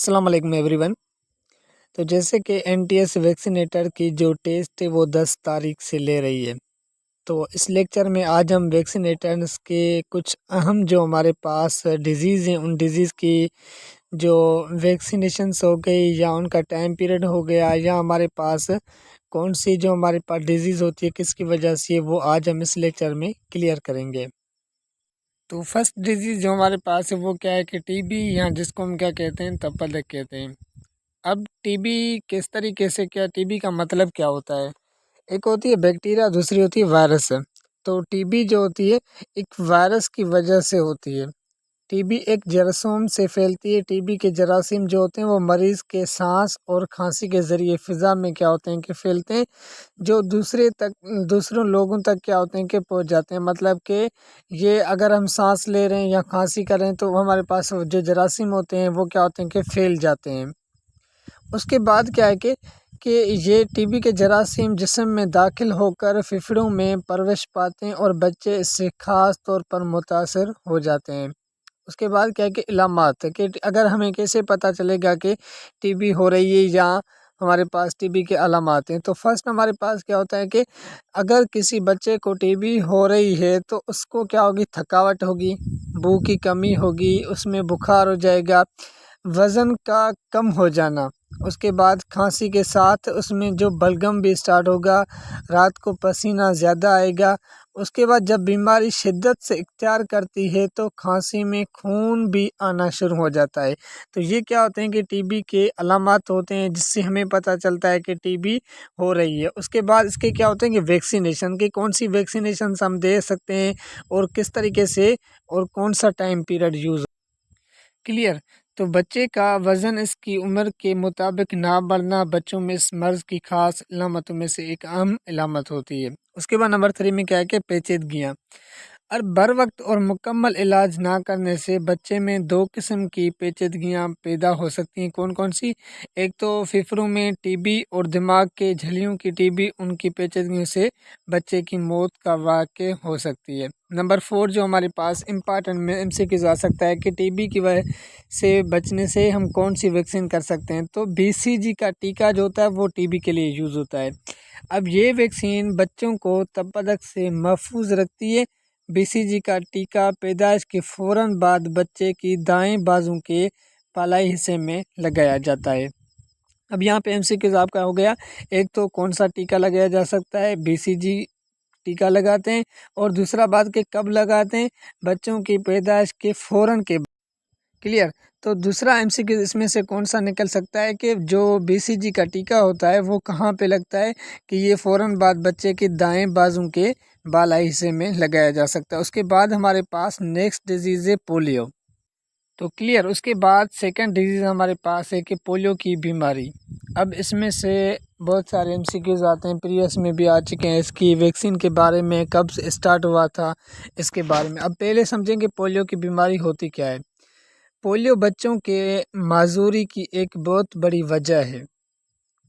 السلام علیکم every one. تو جیسے کہ این ٹی ایس ویکسینیٹر کی جو ٹیسٹ ہے وہ 10 تاریخ سے لے رہی ہے، تو اس لیکچر میں آج ہم ویکسینیٹرز کے کچھ اہم جو ہمارے پاس ڈیزیز ہیں ان ڈیزیز کی جو ویکسینیشنس ہو گئی یا ان کا ٹائم پیریڈ ہو گیا یا ہمارے پاس کون سی جو ہمارے پاس ڈیزیز ہوتی ہے کس کی وجہ سے، وہ آج ہم اس لیکچر میں کلیئر کریں گے۔ تو فرسٹ ڈیزیز جو ہمارے پاس ہے وہ کیا ہے کہ ٹی بی، یا جس کو ہم کیا کہتے ہیں تپدق کہتے ہیں۔ اب ٹی بی کس طریقے سے، کیا ٹی بی کا مطلب کیا ہوتا ہے؟ ایک ہوتی ہے بیکٹیریا، دوسری ہوتی ہے وائرس۔ تو ٹی بی جو ہوتی ہے ایک وائرس کی وجہ سے ہوتی ہے۔ ٹی بی ایک جراثیم سے پھیلتی ہے۔ ٹی بی کے جراثیم جو ہوتے ہیں وہ مریض کے سانس اور کھانسی کے ذریعے فضا میں کیا ہوتے ہیں کہ پھیلتے ہیں، جو دوسروں لوگوں تک کیا ہوتے ہیں کہ پہنچ جاتے ہیں۔ مطلب کہ یہ اگر ہم سانس لے رہے ہیں یا کھانسی کر رہے ہیں تو ہمارے پاس جو جراثیم ہوتے ہیں وہ کیا ہوتے ہیں کہ پھیل جاتے ہیں۔ اس کے بعد کیا ہے کہ یہ ٹی بی کے جراثیم جسم میں داخل ہو کر پھیپھڑوں میں پرورش پاتے ہیں اور بچے اس سے خاص طور پر متاثر ہو جاتے ہیں۔ اس کے بعد کیا ہے کہ علامات، کہ اگر ہمیں کیسے پتہ چلے گا کہ ٹی بی ہو رہی ہے یا ہمارے پاس ٹی بی کے علامات ہیں، تو فرسٹ ہمارے پاس کیا ہوتا ہے کہ اگر کسی بچے کو ٹی بی ہو رہی ہے تو اس کو کیا ہوگی، تھکاوٹ ہوگی، بھوک کی کمی ہوگی، اس میں بخار ہو جائے گا، وزن کا کم ہو جانا، اس کے بعد کھانسی کے ساتھ اس میں جو بلغم بھی اسٹارٹ ہوگا، رات کو پسینہ زیادہ آئے گا۔ اس کے بعد جب بیماری شدت سے اختیار کرتی ہے تو کھانسی میں خون بھی آنا شروع ہو جاتا ہے۔ تو یہ کیا ہوتے ہیں کہ ٹی بی کے علامات ہوتے ہیں جس سے ہمیں پتہ چلتا ہے کہ ٹی بی ہو رہی ہے۔ اس کے بعد اس کے کیا ہوتے ہیں کہ ویکسینیشن، کی کون سی ویکسینیشنس ہم دے سکتے ہیں اور کس طریقے سے اور کون سا ٹائم پیریڈ یوز کلیئر۔ تو بچے کا وزن اس کی عمر کے مطابق نہ بڑھنا بچوں میں اس مرض کی خاص علامتوں میں سے ایک اہم علامت ہوتی ہے۔ اس کے بعد نمبر 3 میں کیا ہے کہ پیچیدگیاں، اور بر وقت اور مکمل علاج نہ کرنے سے بچے میں 2 قسم کی پیچیدگیاں پیدا ہو سکتی ہیں۔ کون کون سی؟ ایک تو پھیپھڑوں میں ٹی بی اور دماغ کے جھلیوں کی ٹی بی، ان کی پیچیدگیوں سے بچے کی موت کا واقع ہو سکتی ہے۔ نمبر 4 جو ہمارے پاس امپارٹنٹ میں ایم سی کیو آ سکتا ہے کہ ٹی بی کی وجہ سے بچنے سے ہم کون سی ویکسین کر سکتے ہیں، تو بی سی جی کا ٹیکہ جو ہوتا ہے وہ ٹی بی کے لیے یوز ہوتا ہے۔ اب یہ ویکسین بچوں کو تپدق سے محفوظ رکھتی ہے۔ بی سی جی کا ٹیکہ پیدائش کے فوراً بعد بچے کی دائیں بازو کے بالائی حصے میں لگایا جاتا ہے۔ اب یہاں پہ ایم سی کیو آپ کا ہو گیا، ایک تو کون سا ٹیکہ لگایا جا سکتا ہے، بی سی جی ٹیکہ لگاتے ہیں، اور دوسرا بات کہ کب لگاتے ہیں، بچوں کی پیدائش کے فوراً کے کلیئر۔ تو دوسرا ایم سی کیو اس میں سے کون سا نکل سکتا ہے کہ جو بی سی جی کا ٹیکہ ہوتا ہے وہ کہاں پہ لگتا ہے کہ یہ فوراً بعد بچے کے دائیں بازو کے بالائی حصے میں لگایا جا سکتا ہے۔ اس کے بعد ہمارے پاس نیکسٹ ڈیزیز ہے پولیو۔ تو کلیئر، اس کے بعد سیکنڈ ڈیزیز ہمارے پاس ہے کہ پولیو کی بیماری۔ اب اس میں سے بہت سارے ایم سی کیوز آتے ہیں، پریویس میں بھی آ چکے ہیں، اس کی ویکسین کے بارے میں، کب سے اسٹارٹ ہوا تھا اس کے بارے میں۔ اب پہلے سمجھیں کہ پولیو کی بیماری ہوتی کیا ہے۔ پولیو بچوں کے معذوری کی ایک بہت بڑی وجہ ہے۔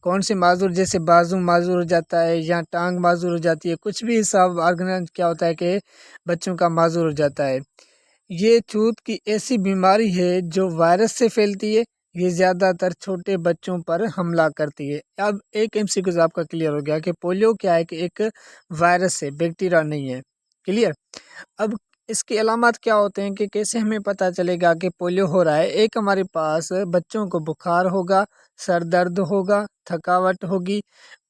کون سے معذور؟ جیسے بازو معذور ہو جاتا ہے یا ٹانگ معذور ہو جاتی ہے، کچھ بھی حصہ آرگن کیا ہوتا ہے کہ بچوں کا معذور ہو جاتا ہے۔ یہ چھوت کی ایسی بیماری ہے جو وائرس سے پھیلتی ہے، یہ زیادہ تر چھوٹے بچوں پر حملہ کرتی ہے۔ اب ایک ایم سی کیو آپ کا کلیئر ہو گیا کہ پولیو کیا ہے کہ ایک وائرس ہے، بیکٹیریا نہیں ہے۔ کلیئر۔ اب اس کی علامات کیا ہوتے ہیں کہ کیسے ہمیں پتہ چلے گا کہ پولیو ہو رہا ہے؟ ایک ہمارے پاس بچوں کو بخار ہوگا، سر درد ہوگا، تھکاوٹ ہوگی،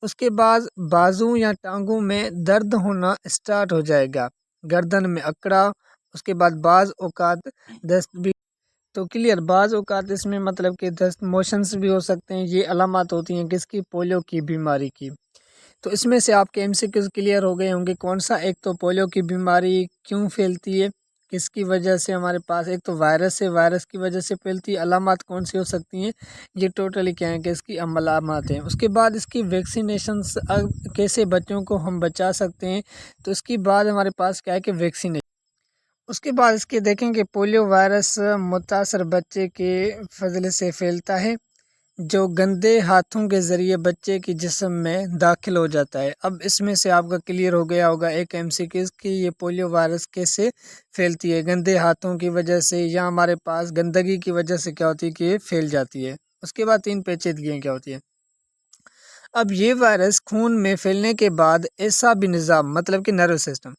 اس کے بعد بازو یا ٹانگوں میں درد ہونا اسٹارٹ ہو جائے گا، گردن میں اکڑا، اس کے بعد بعض اوقات دست بھی۔ تو کلیئر، بعض اوقات اس میں مطلب کہ دست موشنز بھی ہو سکتے ہیں۔ یہ علامات ہوتی ہیں کس کی؟ پولیو کی بیماری کی۔ تو اس میں سے آپ کے ایم سی کیوز کلیئر ہو گئے ہوں گے کون سا؟ ایک تو پولیو کی بیماری کیوں پھیلتی ہے، کس کی وجہ سے ہمارے پاس، ایک تو وائرس ہے، وائرس کی وجہ سے پھیلتی ہے، علامات کون سی ہو سکتی ہیں، یہ ٹوٹلی کیا ہیں کہ اس کی علامات ہیں۔ اس کے بعد اس کی ویکسینیشنس، کیسے بچوں کو ہم بچا سکتے ہیں، تو اس کی بعد ہمارے پاس کیا ہے کہ ویکسینیشن۔ اس کے بعد اس کے دیکھیں کہ پولیو وائرس متاثر بچے کے فضلے سے پھیلتا ہے۔ جو گندے ہاتھوں کے ذریعے بچے کے جسم میں داخل ہو جاتا ہے۔ اب اس میں سے آپ کا کلیئر ہو گیا ہوگا ایک MCQ کہ یہ پولیو وائرس کیسے پھیلتی ہے، گندے ہاتھوں کی وجہ سے یا ہمارے پاس گندگی کی وجہ سے کیا ہوتی ہے کہ یہ پھیل جاتی ہے۔ اس کے بعد 3 پیچیدگیاں کیا ہوتی ہیں۔ اب یہ وائرس خون میں پھیلنے کے بعد اعصابی نظام مطلب کہ نروس سسٹم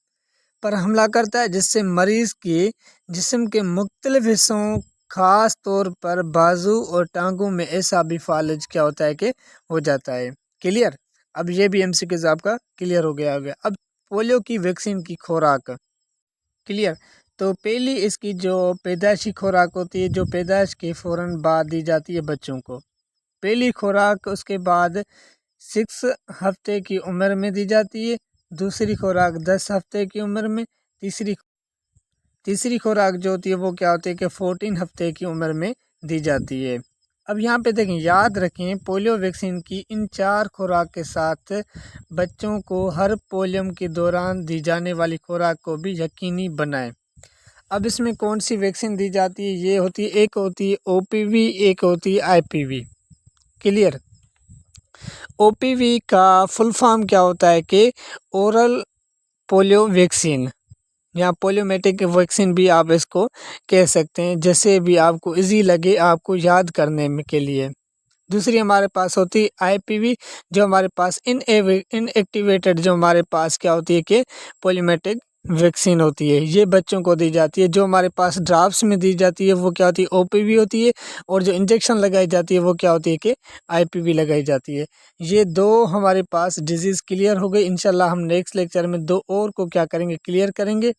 پر حملہ کرتا ہے، جس سے مریض کے جسم کے مختلف حصوں خاص طور پر بازو اور ٹانگوں میں اعصابی فالج کیا ہوتا ہے کہ ہو جاتا ہے۔ کلیئر؟ اب یہ بھی MCQ آپ کا کلیئر ہو گیا ہوگا۔ اب پولیو کی ویکسین کی خوراک کلیئر۔ تو پہلی اس کی جو پیدائشی خوراک ہوتی ہے جو پیدائش کے فوراً بعد دی جاتی ہے بچوں کو، پہلی خوراک اس کے بعد 6 ہفتے کی عمر میں دی جاتی ہے، دوسری خوراک 10 ہفتے کی عمر میں، تیسری خوراک جو ہوتی ہے وہ کیا ہوتی ہے کہ 14 ہفتے کی عمر میں دی جاتی ہے۔ اب یہاں پہ دیکھیں، یاد رکھیں پولیو ویکسین کی ان 4 خوراک کے ساتھ بچوں کو ہر پولیو کے دوران دی جانے والی خوراک کو بھی یقینی بنائیں۔ اب اس میں کون سی ویکسین دی جاتی ہے؟ یہ ہوتی ہے، ایک ہوتی ہے OPV، ایک ہوتی ہے IPV۔ کلیئر؟ OPV کا فل فارم کیا ہوتا ہے کہ اورل پولیو ویکسین یا پولیومیٹک ویکسین بھی آپ اس کو کہہ سکتے ہیں، جیسے بھی آپ کو ایزی لگے آپ کو یاد کرنے کے لیے۔ دوسری ہمارے پاس ہوتی ہے IPV، جو ہمارے پاس ان ایکٹیویٹڈ جو ہمارے پاس کیا ہوتی ہے کہ پولیومیٹک ویکسین ہوتی ہے، یہ بچوں کو دی جاتی ہے۔ جو ہمارے پاس ڈراپس میں دی جاتی ہے وہ کیا ہوتی ہے OPV ہوتی ہے، اور جو انجیکشن لگائی جاتی ہے وہ کیا ہوتی ہے کہ IPV لگائی جاتی ہے۔ یہ 2 ہمارے پاس ڈیزیز کلیئر ہو گئی۔ انشاءاللہ ہم نیکسٹ لیکچر میں 2 اور کو کیا کریں گے، کلیئر کریں گے۔